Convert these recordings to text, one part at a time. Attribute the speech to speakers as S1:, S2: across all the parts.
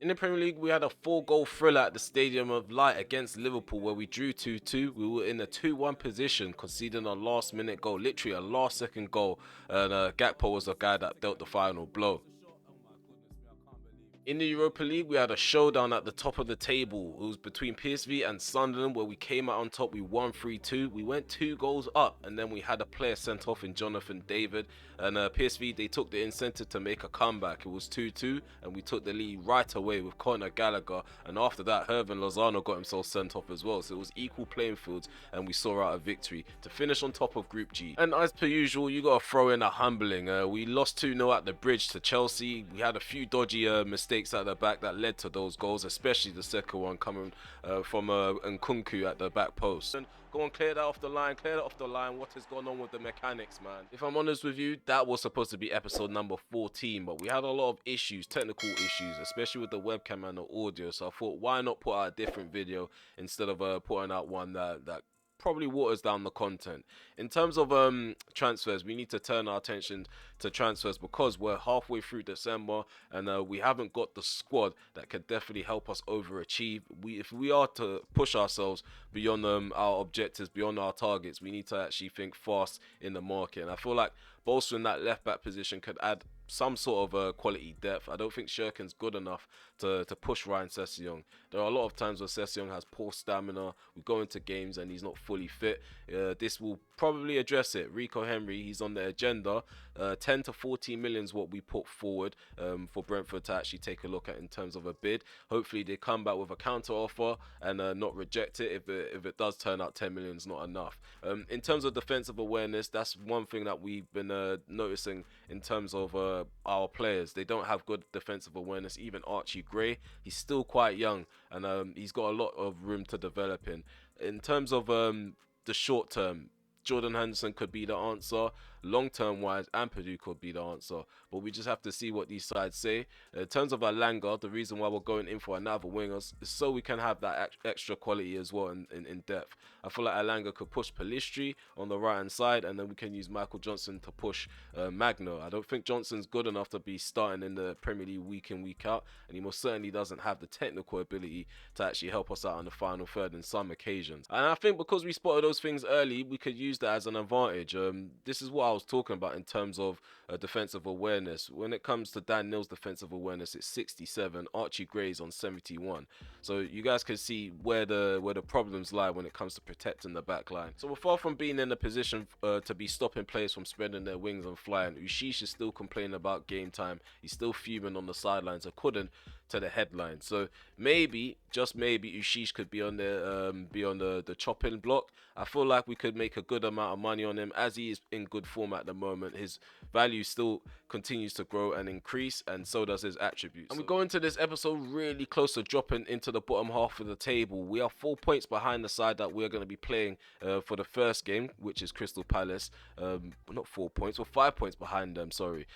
S1: In the Premier League, we had a 4-goal thriller at the Stadium of Light against Liverpool where we drew 2-2. We were in a 2-1 position, conceding a last-minute goal, literally a last-second goal, and Gakpo was the guy that dealt the final blow. In the Europa League, we had a showdown at the top of the table. It was between PSV and Sunderland, where we came out on top. We won 3-2. We went 2 goals up, and then we had a player sent off in Jonathan David. And PSV, they took the incentive to make a comeback. It was 2-2, and we took the lead right away with Conor Gallagher. And after that, Hervin Lozano got himself sent off as well. So it was equal playing fields, and we saw out a victory to finish on top of Group G. And as per usual, you got to throw in a humbling. We lost 2-0 at the bridge to Chelsea. We had a few dodgy mistakes at the back that led to those goals, especially the second one coming from Nkunku at the back post. And go on, clear that off the line, clear that off the line. What is going on with the mechanics, man? If I'm honest with you, that was supposed to be episode number 14, but we had a lot of issues, technical issues, especially with the webcam and the audio. So I thought, why not put out a different video instead of putting out one that probably waters down the content. In terms of transfers, we need to turn our attention to transfers because we're halfway through December and we haven't got the squad that could definitely help us overachieve. If we are to push ourselves beyond our objectives, beyond our targets, we need to actually think fast in the market. And I feel like bolstering that left back position could add some sort of quality depth. I don't think Shirkin's good enough to push Ryan Sessegnon. There are a lot of times where Sessegnon has poor stamina. We go into games and he's not fully fit. This will probably address it. Rico Henry, he's on the agenda. 10 to 14 million is what we put forward for Brentford to actually take a look at in terms of a bid. Hopefully they come back with a counter offer and not reject it. If it does turn out 10 million is not enough. In terms of defensive awareness, that's one thing that we've been noticing in terms of our players. They don't have good defensive awareness. Even Archie Gray, he's still quite young and he's got a lot of room to develop in. In terms of the short term, Jordan Henderson could be the answer. Long term wise, Ampadu could be the answer. But we just have to see what these sides say. In terms of Alanga, the reason why we're going in for another winger is so we can have that extra quality as well in depth. I feel like Alanga could push Palistri on the right hand side, and then we can use Michael Johnson to push Magno. I don't think Johnson's good enough to be starting in the Premier League week in, week out, and he most certainly doesn't have the technical ability to actually help us out on the final third in some occasions. And I think because we spotted those things early, we could use that as an advantage. This is what I was talking about in terms of defensive awareness. When it comes to Dan Neal's defensive awareness, it's 67. Archie Gray's on 71. So you guys can see where the problems lie when it comes to protecting the back line. So we're far from being in a position to be stopping players from spreading their wings and flying. Ushish is still complaining about game time. He's still fuming on the sidelines. According to the headline. So maybe, just maybe, Ushish could be on the chopping block. I feel like we could make a good amount of money on him as he is in good form at the moment. His value still continues to grow and increase, and so does his attributes. And we go into this episode really close to dropping into the bottom half of the table. We are 4 points behind the side that we're going to be playing for the first game, which is Crystal Palace. Not 4 points, we're 5 points behind them. Sorry.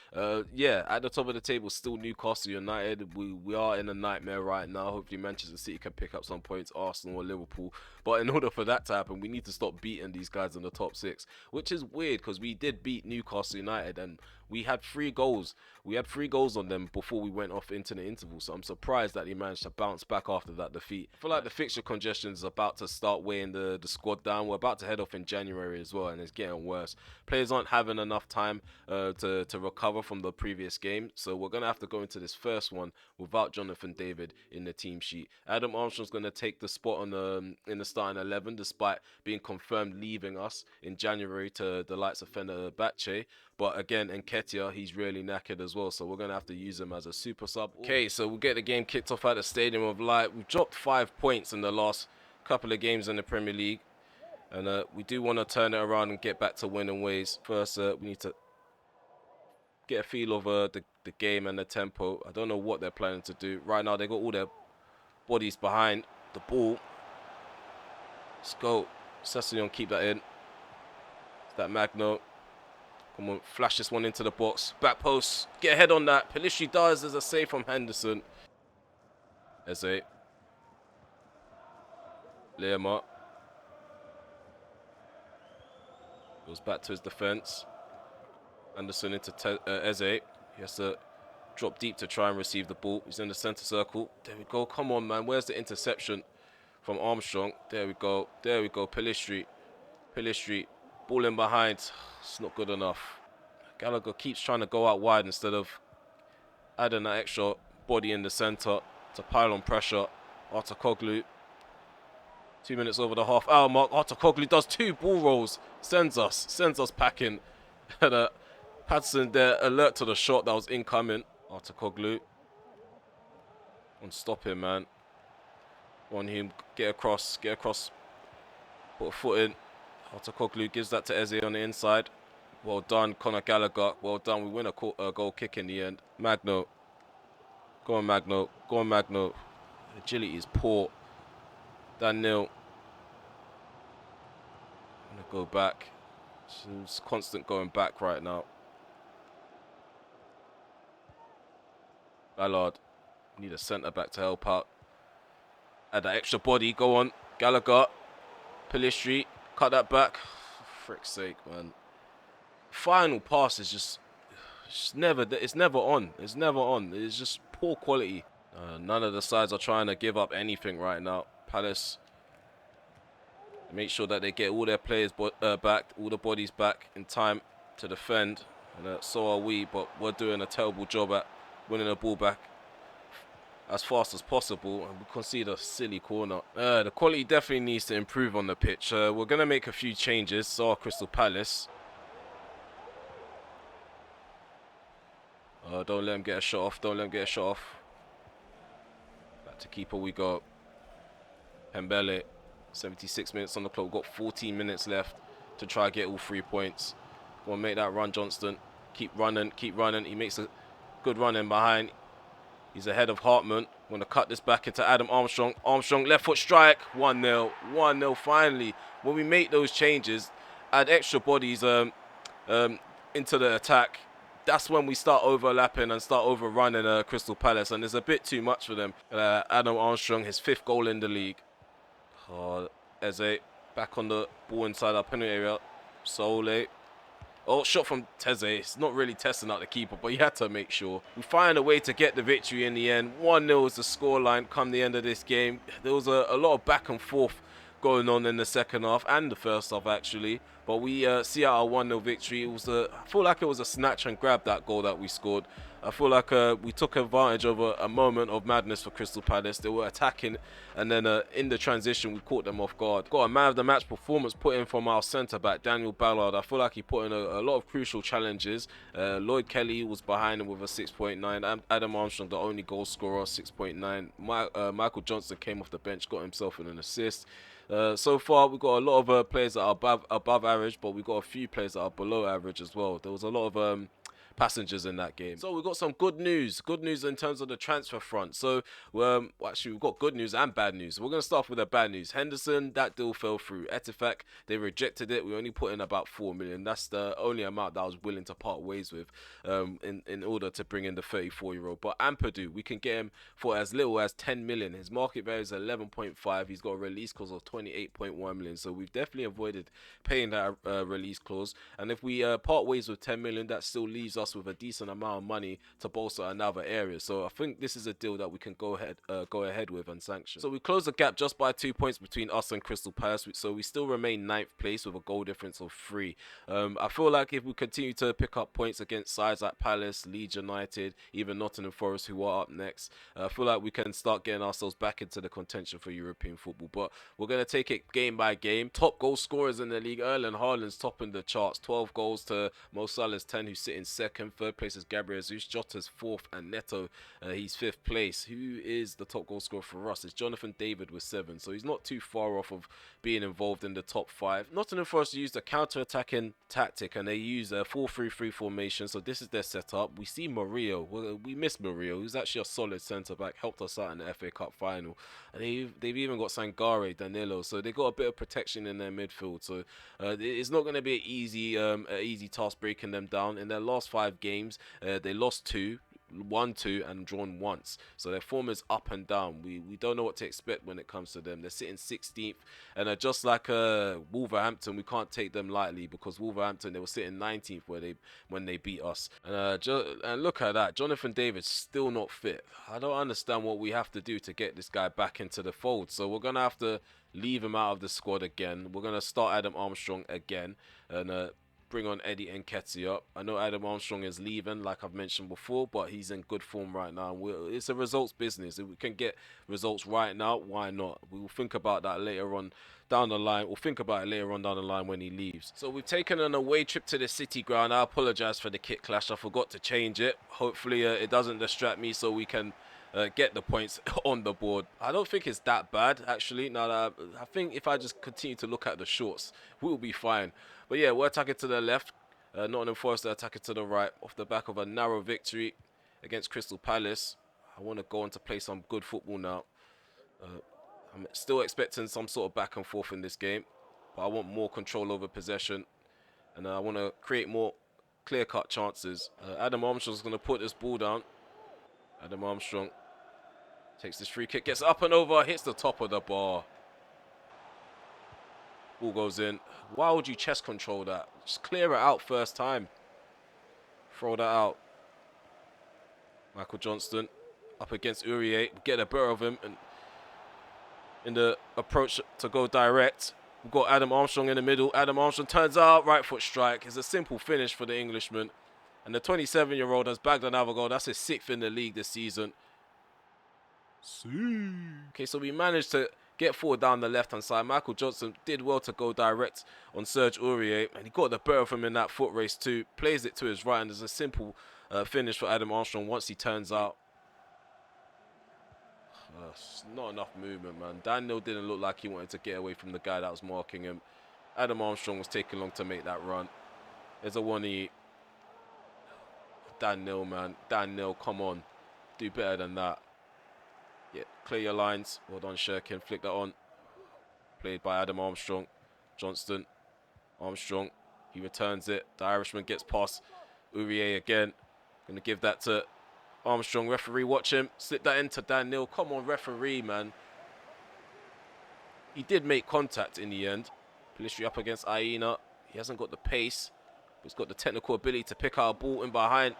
S1: Yeah, at the top of the table, still Newcastle United. We are in a nightmare right now. Hopefully Manchester City can pick up some points, Arsenal or Liverpool. But in order for that to happen, we need to stop beating these guys in the top six, which is weird because we did beat Newcastle United and we had 3 goals. We had 3 goals on them before we went off into the interval. So I'm surprised that he managed to bounce back after that defeat. I feel like the fixture congestion is about to start weighing the squad down. We're about to head off in January as well, and it's getting worse. Players aren't having enough time to recover from the previous game. So we're going to have to go into this first one without Jonathan David in the team sheet. Adam Armstrong's going to take the spot on in the starting 11 despite being confirmed leaving us in January to the likes of Fenerbahce. But again, Nketiah, he's really knackered as well, so we're going to have to use him as a super sub. Okay, so we'll get the game kicked off at the Stadium of Light. We've dropped 5 points in the last couple of games in the Premier League, and we do want to turn it around and get back to winning ways. First, we need to get a feel of the game and the tempo. I don't know what they're planning to do. Right now, they got all their bodies behind the ball. Let's go. Sessegnon, keep that in. It's that Magno. Come on, flash this one into the box. Back post. Get ahead on that. Pelistri does. There's a save from Henderson. Eze. Learma. Goes back to his defense. Anderson into Eze. He has to Drop deep to try and receive the ball. He's in the centre circle. There we go. Come on, man. Where's the interception from Armstrong? There we go. There we go. Pellistri. Pellistri. Ball in behind. It's not good enough. Gallagher keeps trying to go out wide instead of adding that extra body in the centre to pile on pressure. Artakoglu. 2 minutes over the half-hour mark. Artakoglu does 2 ball rolls. Sends us packing. And Patterson there, alert to the shot that was incoming. Artakoglu. On stop him, man. On him, get across. Put a foot in. Artakoglu gives that to Eze on the inside. Well done, Conor Gallagher. Well done. We win a goal kick in the end. Magno. Go on, Magno. Go on, Magno. Agility is poor. Daniel. I'm going to go back. It's constant going back right now. Ballard. Need a centre back to help out. Add that extra body. Go on. Gallagher. Pellistri. Cut that back. For frick's sake, man. Final pass is just never on. It's never on. It's just poor quality. None of the sides are trying to give up anything right now. Palace make sure that they get all their players back, all the bodies back in time to defend. And so are we, but we're doing a terrible job at winning the ball back as fast as possible, and we concede a silly corner. The quality definitely needs to improve on the pitch. We're going to make a few changes. So are Crystal Palace. Don't let him get a shot off. Don't let him get a shot off. Back to keeper we go. Pembele. 76 minutes on the clock. We've got 14 minutes left to try and get all 3 points. Go and make that run, Johnston. Keep running, keep running. He makes a good run in behind. He's ahead of Hartman. Going to cut this back into Adam Armstrong. Armstrong, left foot strike. 1-0. 1-0 finally. When we make those changes, add extra bodies into the attack, that's when we start overlapping and start overrunning Crystal Palace. And it's a bit too much for them. Adam Armstrong, his 5th goal in the league. Eze back on the ball inside our penalty area. Sole. Oh, shot from Teze. It's not really testing out the keeper, but he had to make sure. We find a way to get the victory in the end. 1-0 is the scoreline come the end of this game. There was a lot of back and forth going on in the second half and the first half, actually. But we see out our 1-0 victory. I feel like it was a snatch and grab, that goal that we scored. I feel like we took advantage of a moment of madness for Crystal Palace. They were attacking, and then in the transition, we caught them off guard. Got a man of the match performance put in from our centre-back, Daniel Ballard. I feel like he put in a lot of crucial challenges. Lloyd Kelly was behind him with a 6.9. Adam Armstrong, the only goal scorer, 6.9. Michael Johnson came off the bench, got himself an assist. So far, we've got a lot of players that are above average, but we've got a few players that are below average as well. There was a lot of passengers in that game. So we've got some good news in terms of the transfer front. So actually we've got good news and bad news. We're going to start with the bad news. Henderson, that deal fell through. Etifak, they rejected it. We only put in about 4 million. That's the only amount that I was willing to part ways with in order to bring in the 34-year-old. But Ampadu, we can get him for as little as 10 million. His market value is 11.5. He's got a release clause of 28.1 million. So we've definitely avoided paying that release clause. And if we part ways with 10 million, that still leaves us with a decent amount of money to bolster another area. So I think this is a deal that we can go ahead with and sanction. So we close the gap just by 2 points between us and Crystal Palace. So we still remain 9th place with a goal difference of 3. I feel like if we continue to pick up points against sides like Palace, Leeds United, even Nottingham Forest, who are up next, I feel like we can start getting ourselves back into the contention for European football. But we're going to take it game by game. Top goal scorers in the league, Erling Haaland's topping the charts. 12 goals to Mo Salah's 10, who's sitting second. Third place is Gabriel Jesus. Jota's 4th, and Neto, he's 5th place. Who is the top goal scorer for us? It's Jonathan David with 7, so he's not too far off of being involved in the top 5. Nottingham Forest used a counter-attacking tactic, and they use a 4-3-3 formation, so this is their setup. We see Murillo. We miss Murillo, who's actually a solid centre-back, helped us out in the FA Cup final. And they've even got Sangare, Danilo, so they got a bit of protection in their midfield. So it's not going to be an easy task breaking them down. In their last 5 games, they lost 2. won 2 and drawn once. So their form is up and down. We don't know what to expect when it comes to them. They're sitting 16th, and just like Wolverhampton, we can't take them lightly, because Wolverhampton, they were sitting 19th when they beat us. And look at that, Jonathan David's still not fit. I don't understand what we have to do to get this guy back into the fold. So we're gonna have to leave him out of the squad again. We're gonna start Adam Armstrong again, and bring on Eddie Nketiah. I know Adam Armstrong is leaving, like I've mentioned before, but he's in good form right now. It's a results business. If we can get results right now, why not? We will think about that later on down the line. We'll think about it later on down the line when he leaves. So we've taken an away trip to the City ground. I apologise for the kit clash. I forgot to change it. Hopefully it doesn't distract me, so we can get the points on the board. I don't think it's that bad, actually. Now, I think if I just continue to look at the shorts, we'll be fine. But yeah, we're attacking to the left. Nottingham Forest are attacking to the right, off the back of a narrow victory against Crystal Palace. I want to go on to play some good football now. I'm still expecting some sort of back and forth in this game, but I want more control over possession, and I want to create more clear-cut chances. Adam Armstrong's going to put this ball down. Adam Armstrong takes this free kick, gets up and over, hits the top of the bar. Ball goes in. Why would you chest control that? Just clear it out first time. Throw that out. Michael Johnston up against Urier. Get a better of him, and in the approach to go direct, we've got Adam Armstrong in the middle. Adam Armstrong turns out, right foot strike. It's a simple finish for the Englishman. And the 27-year-old has bagged another goal. That's his 6th in the league this season. Okay, so we managed to get forward down the left-hand side. Michael Johnson did well to go direct on Serge Aurier, and he got the better of him in that foot race too. Plays it to his right, and there's a simple finish for Adam Armstrong once he turns out. Not enough movement, man. Daniel didn't look like he wanted to get away from the guy that was marking him. Adam Armstrong was taking long to make that run. There's a 1-E. Daniel, man. Daniel, come on. Do better than that. Yeah, clear your lines. Well done, Shirkin. Flick that on. Played by Adam Armstrong. Johnston. Armstrong. He returns it. The Irishman gets past Urier again. Going to give that to Armstrong. Referee, watch him. Slip that into Daniel. Come on, referee, man. He did make contact in the end. Pelistri up against Aina. He hasn't got the pace, but he's got the technical ability to pick out a ball in behind.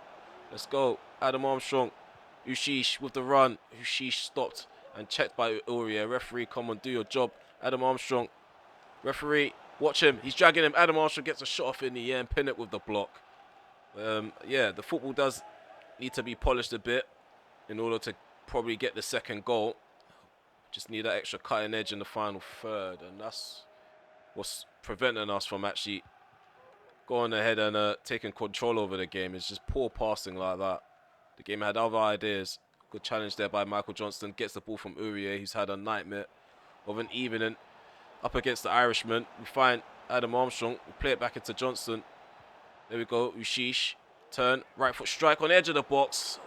S1: Let's go. Adam Armstrong. Ushish with the run. Ushish stopped and checked by Urier. Referee, come on, do your job. Adam Armstrong. Referee, watch him. He's dragging him. Adam Armstrong gets a shot off in the air and pin it with the block. Yeah, the football does need to be polished a bit in order to probably get the second goal. Just need that extra cutting edge in the final third, and that's what's preventing us from actually going ahead and taking control over the game. It's just poor passing like that. The game had other ideas. Good challenge there by Michael Johnston. Gets the ball from Urier, who's had a nightmare of an evening up against the Irishman. We find Adam Armstrong. We play it back into Johnston. There we go. Ushish. Turn. Right foot strike on the edge of the box.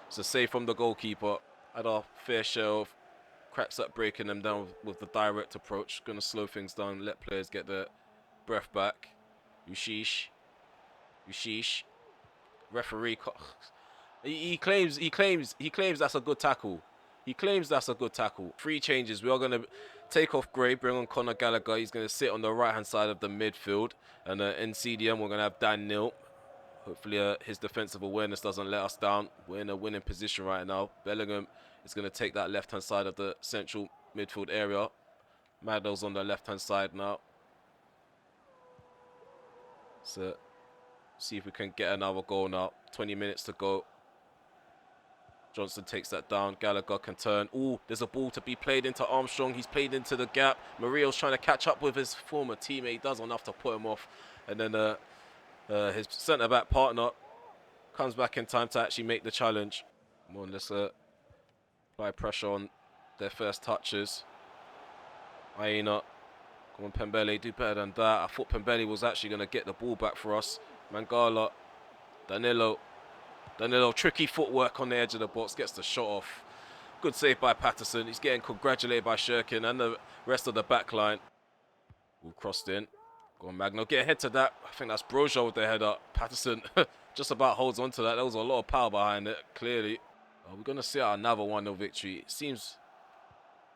S1: It's a save from the goalkeeper. Had our fair share of cracks up breaking them down with the direct approach. Going to slow things down. Let players get their breath back. Ushish. Ushish. Referee. He claims that's a good tackle. He claims that's a good tackle. 3 changes. We are going to take off Gray, bring on Conor Gallagher. He's going to sit on the right-hand side of the midfield. And in CDM, we're going to have Dan Neal. Hopefully his defensive awareness doesn't let us down. We're in a winning position right now. Bellingham is going to take that left-hand side of the central midfield area. Maddo's on the left-hand side now. So, see if we can get another goal now. 20 minutes to go. Johnson takes that down. Gallagher can turn. Ooh, there's a ball to be played into Armstrong. He's played into the gap. Murillo's trying to catch up with his former teammate. He does enough to put him off. And then his centre-back partner comes back in time to actually make the challenge. Come on, let's apply pressure on their first touches. Aina. Come on, Pembele, do better than that. I thought Pembele was actually going to get the ball back for us. Mangala. Danilo, tricky footwork on the edge of the box, gets the shot off. Good save by Patterson. He's getting congratulated by Shirkin and the rest of the back line. We'll crossed in. Go on, Magno, get ahead to that. I think that's Broja with the header. Patterson just about holds on to that. There was a lot of power behind it, clearly. We're going to see out another 1-0 victory. It seems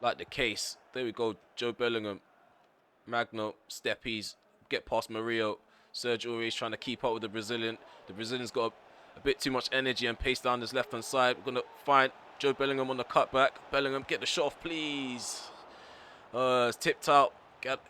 S1: like the case. There we go. Joe Bellingham, Magno, Steppies, get past Mario. Sergio Aurier trying to keep up with the Brazilian. The Brazilian's got a bit too much energy and pace down his left-hand side. We're going to find Joe Bellingham on the cutback. Bellingham, get the shot off, please. It's tipped out.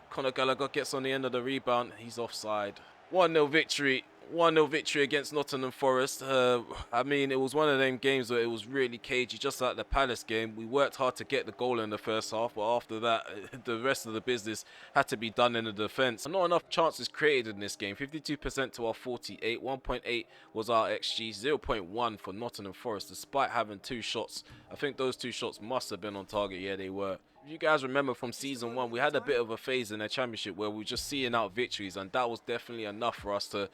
S1: Conor Gallagher gets on the end of the rebound. He's offside. 1-0 victory. 1-0 victory against Nottingham Forest. I mean, it was one of them games where it was really cagey, just like the Palace game. We worked hard to get the goal in the first half, but after that, the rest of the business had to be done in the defence. Not enough chances created in this game. 52% to our 48. 1.8 was our XG. 0.1 for Nottingham Forest, despite having 2 shots. I think those 2 shots must have been on target. Yeah, they were. If you guys remember from season 1, we had a bit of a phase in the championship where we were just seeing out victories, and that was definitely enough for us to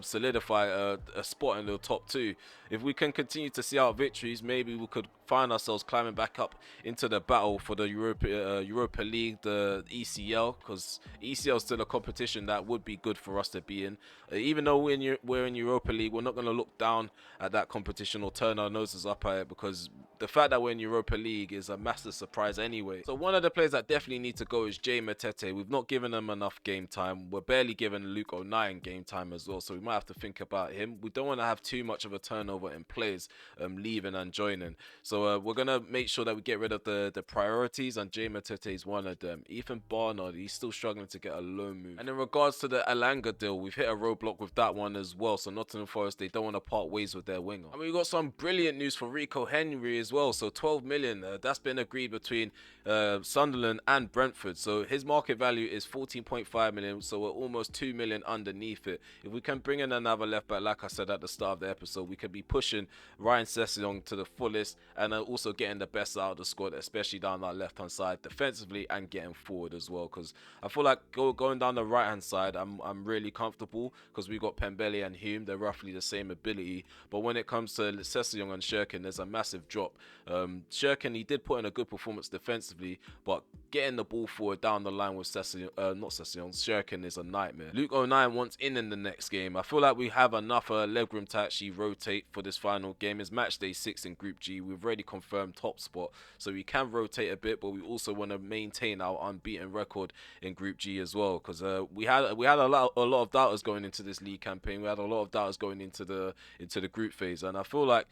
S1: solidify a spot in the top 2. If we can continue to see out victories, maybe we could find ourselves climbing back up into the battle for the Europa League, the ECL, because ECL is still a competition that would be good for us to be in. Even though we're in Europa League, we're not going to look down at that competition or turn our noses up at it, because the fact that we're in Europa League is a massive surprise anyway. So one of the players that definitely need to go is Jay Matete. We've not given him enough game time. We're barely giving Luke O'Nien game time as well, so we might have to think about him. We don't want to have too much of a turnover in players leaving and joining. So we're going to make sure that we get rid of the priorities, and Jay Matete is one of them. Ethan Barnard, he's still struggling to get a loan move. And in regards to the Alanga deal, we've hit a roadblock with that one as well. So Nottingham Forest, they don't want to part ways with their winger. And we've got some brilliant news for Rico Henry as well. So 12 million, that's been agreed between Sunderland and Brentford. So his market value is 14.5 million. So we're almost 2 million underneath it. If we can bring in another left back, like I said at the start of the episode, we could be pushing Ryan Sessegnon to the fullest, and also getting the best out of the squad, especially down that left hand side defensively, and getting forward as well. Because I feel like going down the right hand side, I'm really comfortable, because we've got Pembele and Hume. They're roughly the same ability, but when it comes to Sessegnon and Shirkin, there's a massive drop. Shirkin, he did put in a good performance defensively, but getting the ball forward down the line with Shirkin is a nightmare. Luke O'Nien wants in the next game. I feel like we have enough legroom to actually rotate for this final game. It's match day 6 in Group G. We've already confirmed top spot, so we can rotate a bit, but we also want to maintain our unbeaten record in Group G as well, because we had a lot of doubters going into this league campaign. We had a lot of doubters going into the group phase, and I feel like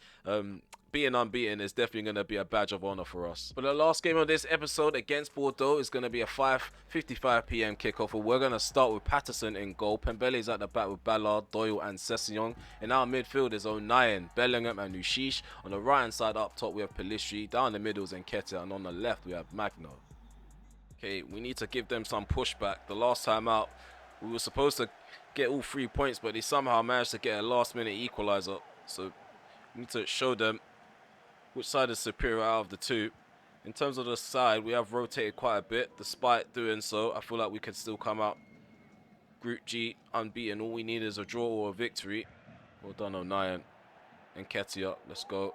S1: being unbeaten is definitely going to be a badge of honor for us. But the last game of this episode against Bordeaux is going to be a 5:55 p.m. kickoff, and we're going to start with Patterson in goal. Pembele's at the back with Ballard, Doyle and Sessegnon. In our midfield is O'Nien, Bellingham and Ushish. On the right hand side up top we have Pelistri, down the middle is Nketiah, and on the left we have Magno. Okay, we need to give them some pushback. The last time out we were supposed to get all 3 points, but they somehow managed to get a last minute equalizer. So we need to show them which side is superior out of the two. In terms of the side, we have rotated quite a bit. Despite doing so, I feel like we can still come out Group G unbeaten. All we need is a draw or a victory. Well done, O'Nien. Nketiah, let's go.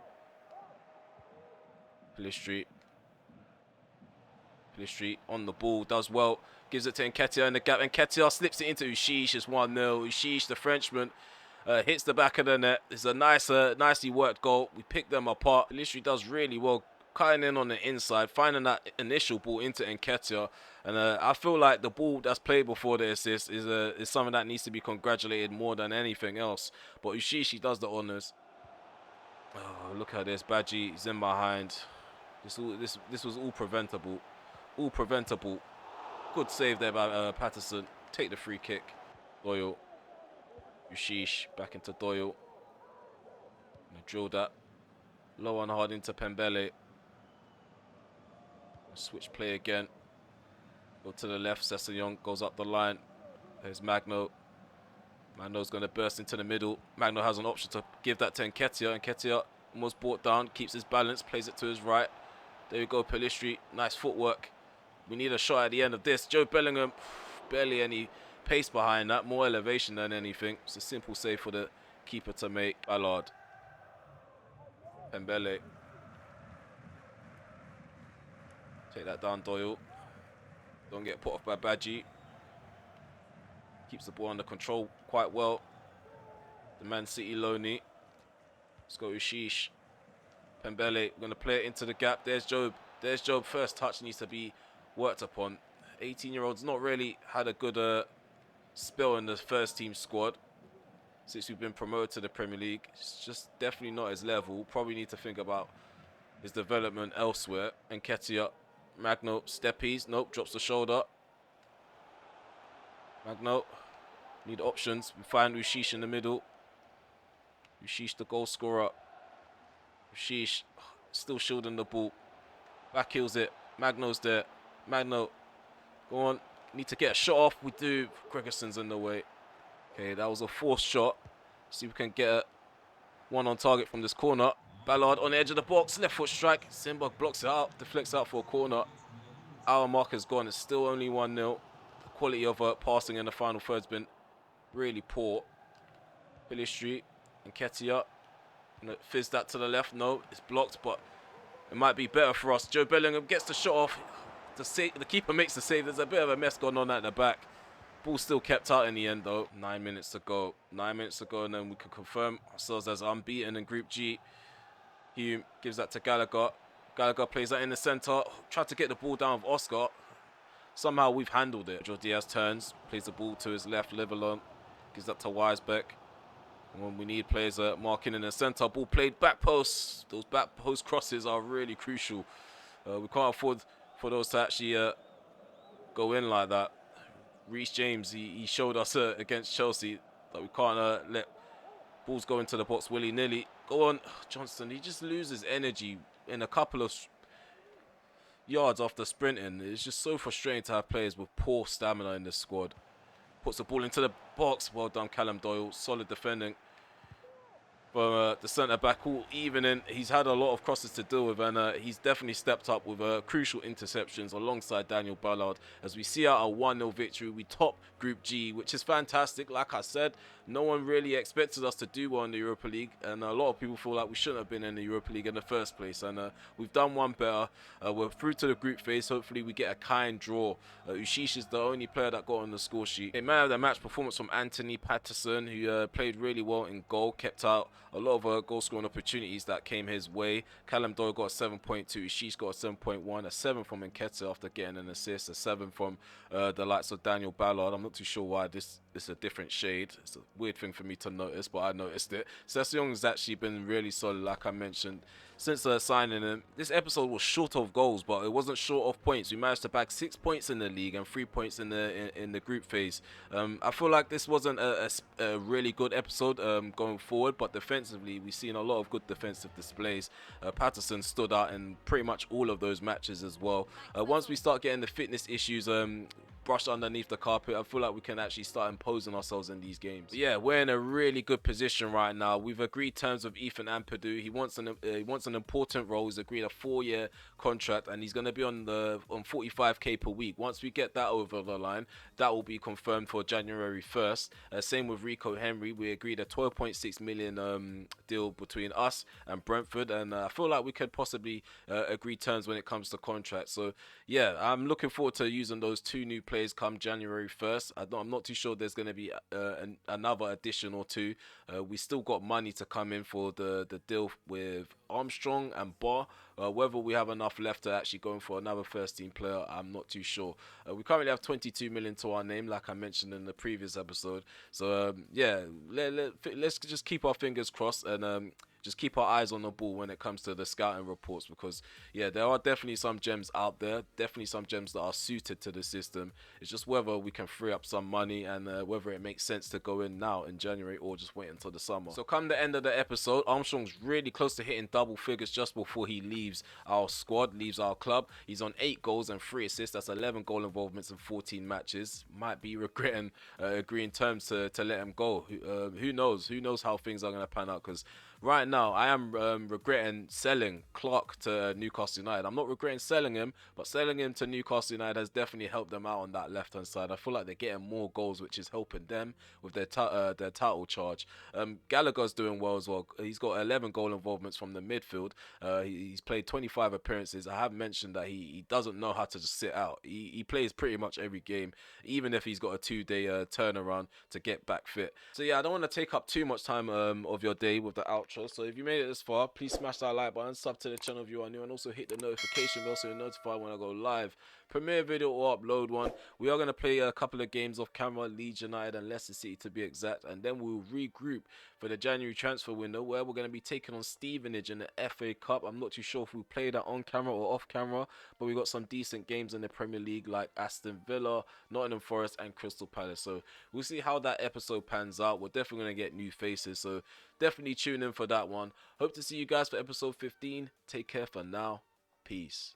S1: Pelistri on the ball, does well. Gives it to Nketiah in the gap. Nketiah slips it into Ushish. It's 1-0. Ushish, the Frenchman, hits the back of the net. It's a nicely worked goal. We pick them apart. Pelistri does really well, cutting in on the inside, finding that initial ball into Nketiah. And I feel like the ball that's played before the assist is something that needs to be congratulated more than anything else. But Ushishi does the honours. Oh, look at this. Badji is in behind. This was all preventable. All preventable. Good save there by Patterson. Take the free kick. Doyle. Ushish back into Doyle. Drill that. Low and hard into Pembele. Switch play again. Go to the left. Sessegnon goes up the line. There's Magno. Magno's going to burst into the middle. Magno has an option to give that to Nketiah. Nketiah almost brought down. Keeps his balance. Plays it to his right. There we go. Pelistri. Nice footwork. We need a shot at the end of this. Joe Bellingham. Barely any pace behind that. More elevation than anything. It's a simple save for the keeper to make. Ballard. Pembele. Take that down, Doyle. Don't get put off by Badji. Keeps the ball under control quite well. the Man City loanee. Let's go Ushish. Pembele, we're going to play it into the gap. There's Job. There's Job. First touch needs to be worked upon. 18-year-old's not really had a good spell in the first team squad since we've been promoted to the Premier League. It's just definitely not his level. Probably need to think about his development elsewhere. And Ketia, Magno, Steppies. Nope, drops the shoulder. Magno, need options. We find Ushish in the middle. Ushish, the goal scorer. Ushish, still shielding the ball. Back heels it. Magno's there. Magno, go on. Need to get a shot off. We do. Gregerson's in the way. Okay, that was a forced shot. See if we can get a one on target from this corner. Ballard on the edge of the box. Left foot strike. Simba blocks it out. Deflects out for a corner. Our marker's gone. It's still only 1-0. The quality of passing in the final third's been really poor. Pilistri and Ketia. Fizz that to the left. No, it's blocked, but it might be better for us. Joe Bellingham gets the shot off. The keeper makes the save. There's a bit of a mess going on at the back. Ball still kept out in the end, though. 9 minutes to go. 9 minutes to go, and then we can confirm ourselves as unbeaten in Group G. Hume gives that to Gallagher. Gallagher plays that in the centre. Tried to get the ball down with Oscar. Somehow we've handled it. Joe Diaz turns. Plays the ball to his left. Liverlon gives that to Weisbeck. When we need players marking in the centre. Ball played back post. Those back post crosses are really crucial. We can't afford for those to actually go in like that. Reece James, he showed us against Chelsea that we can't let balls go into the box willy-nilly. Go on, Johnston, he just loses energy in a couple of yards after sprinting. It's just so frustrating to have players with poor stamina in this squad. Puts the ball into the box. Well done, Callum Doyle. Solid defending. But the centre-back, all even in. He's had a lot of crosses to deal with, and he's definitely stepped up with crucial interceptions alongside Daniel Ballard. As we see out a 1-0 victory, we top Group G, which is fantastic. Like I said, no one really expected us to do well in the Europa League, and a lot of people feel like we shouldn't have been in the Europa League in the first place, and we've done one better. We're through to the group phase. Hopefully we get a kind draw. Ushish is the only player that got on the score sheet. A man of the match performance from Anthony Patterson, who played really well in goal, kept out a lot of goal scoring opportunities that came his way. Callum Doyle got a 7.2, Ushish got a 7.1, a 7 from Nketiah after getting an assist, a 7 from the likes of Daniel Ballard. I'm not too sure why this is a different shade. It's a weird thing for me to notice, but I noticed it. Sessions actually been really solid, like I mentioned, since signing him. This episode was short of goals, but it wasn't short of points. We managed to bag 6 points in the league and 3 points in the group phase. I feel like this wasn't a really good episode going forward, but defensively we've seen a lot of good defensive displays. Patterson stood out in pretty much all of those matches as well. Once we start getting the fitness issues brushed underneath the carpet, I feel like we can actually start imposing ourselves in these games. But yeah, we're in a really good position right now. We've agreed terms with Ethan Ampadu. He wants an important role. He's agreed a 4-year contract, and he's going to be on 45k per week. Once we get that over the line, that will be confirmed for January 1st. Same with Rico Henry. We agreed a 12.6 million deal between us and Brentford, and I feel like we could possibly agree terms when it comes to contracts. So yeah, I'm looking forward to using those 2 new players come January 1st. I'm not too sure there's going to be another addition or 2. We still got money to come in for the deal with Armstrong and Barr. Whether we have enough left to actually go in for another first team player, I'm not too sure. We currently have 22 million to our name, like I mentioned in the previous episode. So yeah, let's just keep our fingers crossed and just keep our eyes on the ball when it comes to the scouting reports, because yeah, there are definitely some gems out there, definitely some gems that are suited to the system. It's just whether we can free up some money and whether it makes sense to go in now in January or just wait until the summer. So come the end of the episode, Armstrong's really close to hitting double figures just before he leaves our squad, leaves our club. He's on 8 goals and 3 assists. That's 11 goal involvements in 14 matches. Might be regretting agreeing terms to let him go. Who knows? Who knows how things are going to pan out, because right now I am regretting selling Clark to Newcastle United. I'm not regretting selling him, but selling him to Newcastle United has definitely helped them out on that left-hand side. I feel like they're getting more goals, which is helping them with their title charge. Gallagher's doing well as well. He's got 11 goal involvements from the midfield. He's played 25 appearances. I have mentioned that he doesn't know how to just sit out. He plays pretty much every game, even if he's got a 2-day turnaround to get back fit. So yeah, I don't want to take up too much time of your day with the outro. So if you made it this far, please smash that like button, sub to the channel if you are new, and also hit the notification bell so you're notified when I go live. Premiere video or upload one. We are going to play a couple of games off camera, Leeds United and Leicester City to be exact, and then we'll regroup for the January transfer window where we're going to be taking on Stevenage in the FA Cup. I'm not too sure if we play that on camera or off camera, but we got some decent games in the Premier League like Aston Villa, Nottingham Forest and Crystal Palace. So we'll see how that episode pans out. We're definitely going to get new faces, so definitely tune in for that one. Hope to see you guys for episode 15. Take care for now. Peace.